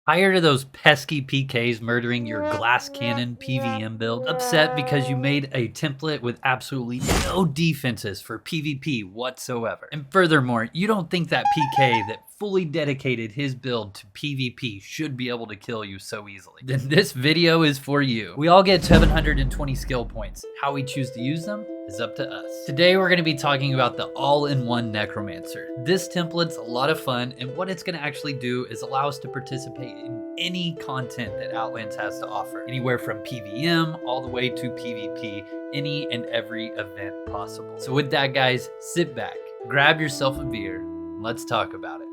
Tired of those pesky PKs murdering your glass cannon PVM build? Upset because you made a template with absolutely no defenses for PvP whatsoever? And furthermore, you don't think that PK that fully dedicated his build to PvP should be able to kill you so easily? Then this video is for you. We all get 720 skill points. How we choose to use them is up to us. Today we're going to be talking about the all-in-one Necromancer. This template's a lot of fun, and what it's going to actually do is allow us to participate in any content that Outlands has to offer. Anywhere from PVM all the way to PvP, any and every event possible. So with that, guys, sit back, grab yourself a beer, and let's talk about it.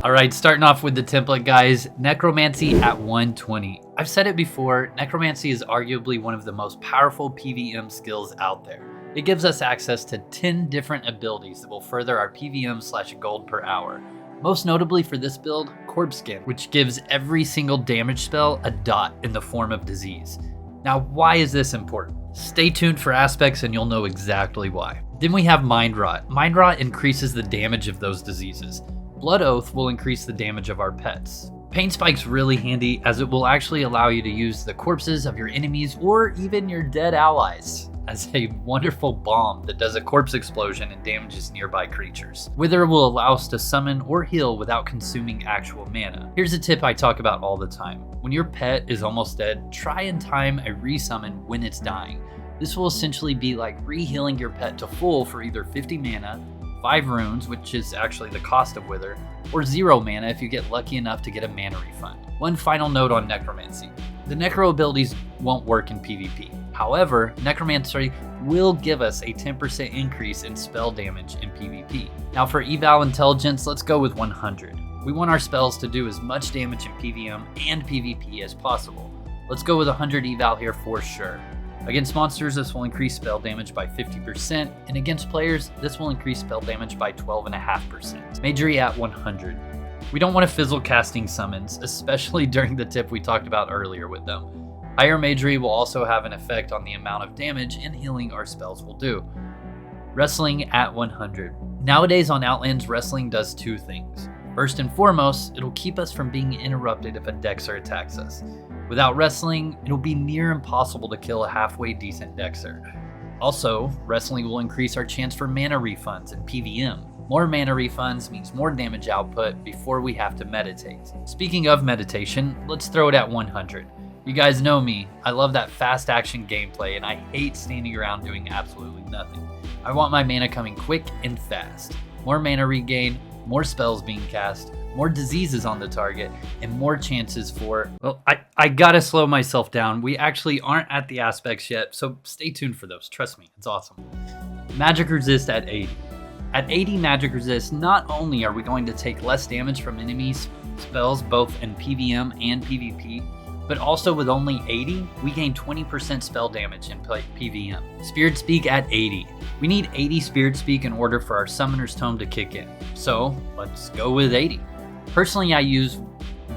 All right, starting off with the template, guys. Necromancy at 120. I've said it before, Necromancy is arguably one of the most powerful PVM skills out there. It gives us access to 10 different abilities that will further our PVM/gold per hour. Most notably for this build, Corpse Skin, which gives every single damage spell a dot in the form of disease. Now, why is this important? Stay tuned for aspects and you'll know exactly why. Then we have Mind Rot. Mind Rot increases the damage of those diseases. Blood Oath will increase the damage of our pets. Pain Spike's really handy as it will actually allow you to use the corpses of your enemies or even your dead allies as a wonderful bomb that does a corpse explosion and damages nearby creatures. Wither will allow us to summon or heal without consuming actual mana. Here's a tip I talk about all the time. When your pet is almost dead, try and time a resummon when it's dying. This will essentially be like re-healing your pet to full for either 50 mana, 5 runes, which is actually the cost of Wither, or 0 mana if you get lucky enough to get a mana refund. One final note on Necromancy. The Necro abilities won't work in PvP. However, Necromancy will give us a 10% increase in spell damage in PvP. Now for eval intelligence, let's go with 100. We want our spells to do as much damage in PVM and PvP as possible. Let's go with 100 eval here for sure. Against monsters, this will increase spell damage by 50%, and against players, this will increase spell damage by 12.5%. Magery at 100. We don't want to fizzle casting summons, especially during the tip we talked about earlier with them. Higher Magery will also have an effect on the amount of damage and healing our spells will do. Wrestling at 100. Nowadays on Outlands, wrestling does 2 things. First and foremost, it'll keep us from being interrupted if a Dexter attacks us. Without wrestling, it'll be near impossible to kill a halfway decent Dexter. Also, wrestling will increase our chance for mana refunds in PVM. More mana refunds means more damage output before we have to meditate. Speaking of meditation, let's throw it at 100. You guys know me, I love that fast action gameplay and I hate standing around doing absolutely nothing. I want my mana coming quick and fast. More mana regain, more spells being cast, more diseases on the target, and more chances for... Well, I gotta slow myself down. We actually aren't at the aspects yet, so stay tuned for those. Trust me, it's awesome. Magic Resist at 80. At 80 Magic Resist, not only are we going to take less damage from enemies' spells both in PVM and PvP, but also with only 80, we gain 20% spell damage in PVM. Spirit Speak at 80. We need 80 Spirit Speak in order for our Summoner's Tome to kick in. So let's go with 80. Personally, I use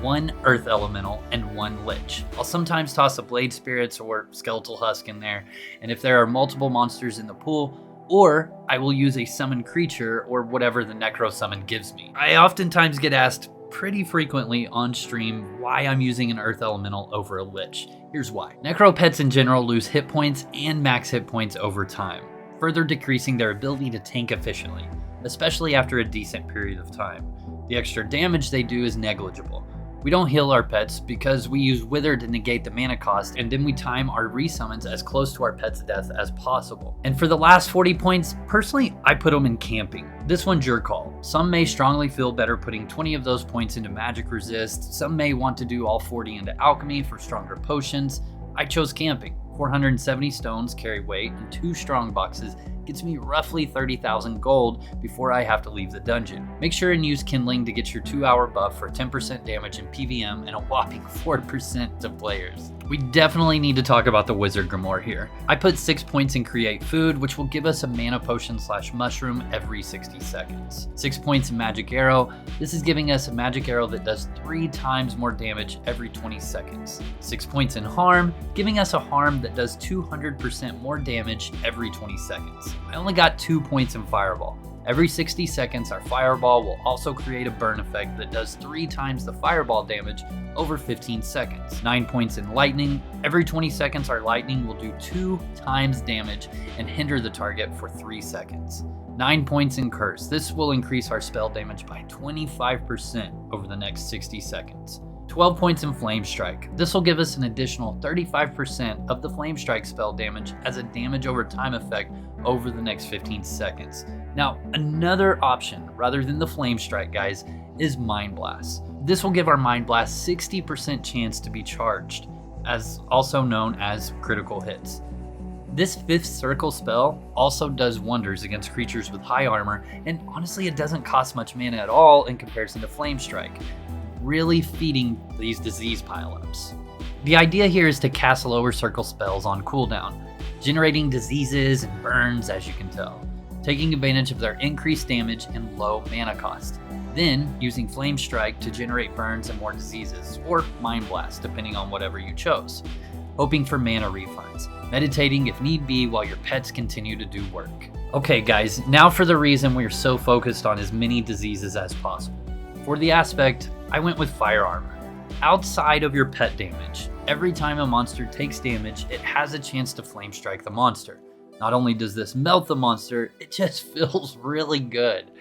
1 Earth Elemental and 1 Lich. I'll sometimes toss a Blade Spirits or Skeletal Husk in there, and if there are multiple monsters in the pool, or I will use a Summon Creature or whatever the Necro Summon gives me. I oftentimes get asked pretty frequently on stream why I'm using an Earth Elemental over a Lich. Here's why. Necro pets in general lose hit points and max hit points over time, further decreasing their ability to tank efficiently, especially after a decent period of time. The extra damage they do is negligible. We don't heal our pets because we use Wither to negate the mana cost, and then we time our resummons as close to our pet's death as possible. And for the last 40 points, personally, I put them in camping. This one's your call. Some may strongly feel better putting 20 of those points into Magic Resist. Some may want to do all 40 into Alchemy for stronger potions. I chose camping. 470 stones carry weight, and 2 strong boxes gets me roughly 30,000 gold before I have to leave the dungeon. Make sure and use kindling to get your 2-hour buff for 10% damage in PVM and a whopping 4% to players. We definitely need to talk about the Wizard Grimoire here. I put 6 points in Create Food, which will give us a mana potion / mushroom every 60 seconds. 6 points in Magic Arrow. This is giving us a magic arrow that does 3 times more damage every 20 seconds. 6 points in Harm, giving us a harm that does 200% more damage every 20 seconds. I only got 2 points in Fireball. Every 60 seconds, our Fireball will also create a burn effect that does 3 times the Fireball damage over 15 seconds. 9 points in Lightning. Every 20 seconds, our Lightning will do 2 times damage and hinder the target for 3 seconds. 9 points in Curse. This will increase our spell damage by 25% over the next 60 seconds. 12 points in Flame Strike. This will give us an additional 35% of the Flame Strike spell damage as a damage over time effect over the next 15 seconds. Now, another option, rather than the Flame Strike, guys, is Mind Blast. This will give our Mind Blast 60% chance to be charged, as also known as critical hits. This 5th circle spell also does wonders against creatures with high armor, and honestly it doesn't cost much mana at all in comparison to Flame Strike, really feeding these disease pileups. The idea here is to cast lower circle spells on cooldown, generating diseases and burns, as you can tell, taking advantage of their increased damage and low mana cost. Then using Flame Strike to generate burns and more diseases, or Mind Blast, depending on whatever you chose. Hoping for mana refunds, meditating if need be while your pets continue to do work. Okay guys, now for the reason we're so focused on as many diseases as possible. For the aspect, I went with Fire Armor. Outside of your pet damage, every time a monster takes damage, it has a chance to Flame Strike the monster. Not only does this melt the monster, it just feels really good.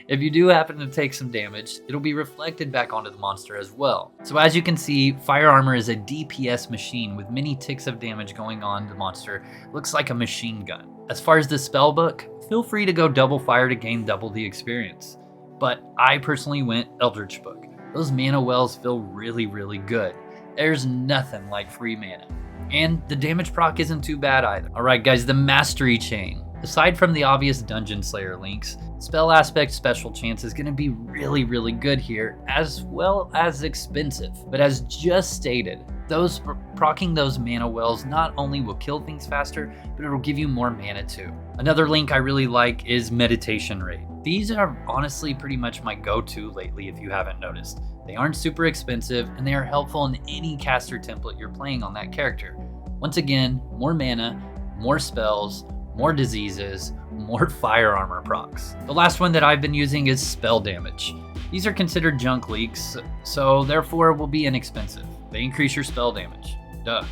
If you do happen to take some damage, it'll be reflected back onto the monster as well. So as you can see, Fire Armor is a DPS machine with many ticks of damage going on the monster. Looks like a machine gun. As far as the spellbook, feel free to go double fire to gain double the experience. But I personally went Eldritch Book. Those mana wells feel really, really good. There's nothing like free mana. And the damage proc isn't too bad either. Alright guys, the Mastery Chain. Aside from the obvious Dungeon Slayer links, Spell Aspect Special Chance is going to be really, really good here, as well as expensive. But as just stated, proccing those mana wells not only will kill things faster, but it'll give you more mana too. Another link I really like is Meditation Rate. These are honestly pretty much my go-to lately if you haven't noticed. They aren't super expensive and they are helpful in any caster template you're playing on that character. Once again, more mana, more spells, more diseases, more fire armor procs. The last one that I've been using is Spell Damage. These are considered junk leaks, so therefore will be inexpensive. They increase your spell damage. Duh.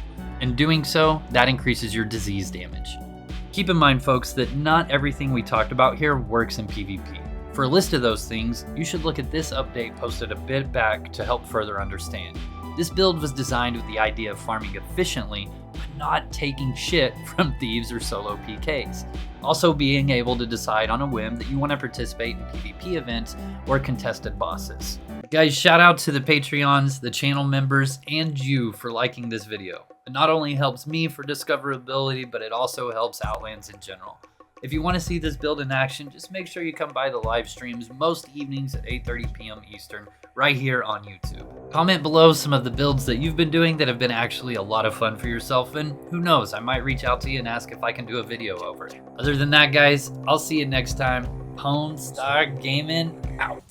In doing so, that increases your disease damage. Keep in mind, folks, that not everything we talked about here works in PvP. For a list of those things, you should look at this update posted a bit back to help further understand. This build was designed with the idea of farming efficiently, but not taking shit from thieves or solo PKs. Also being able to decide on a whim that you want to participate in PvP events or contested bosses. Guys, shout out to the Patreons, the channel members, and you for liking this video. It not only helps me for discoverability, but it also helps Outlands in general. If you want to see this build in action, just make sure you come by the live streams most evenings at 8:30 p.m. Eastern, right here on YouTube. Comment below some of the builds that you've been doing that have been actually a lot of fun for yourself, and who knows, I might reach out to you and ask if I can do a video over it. Other than that, guys, I'll see you next time. Pwn Star Gaming out.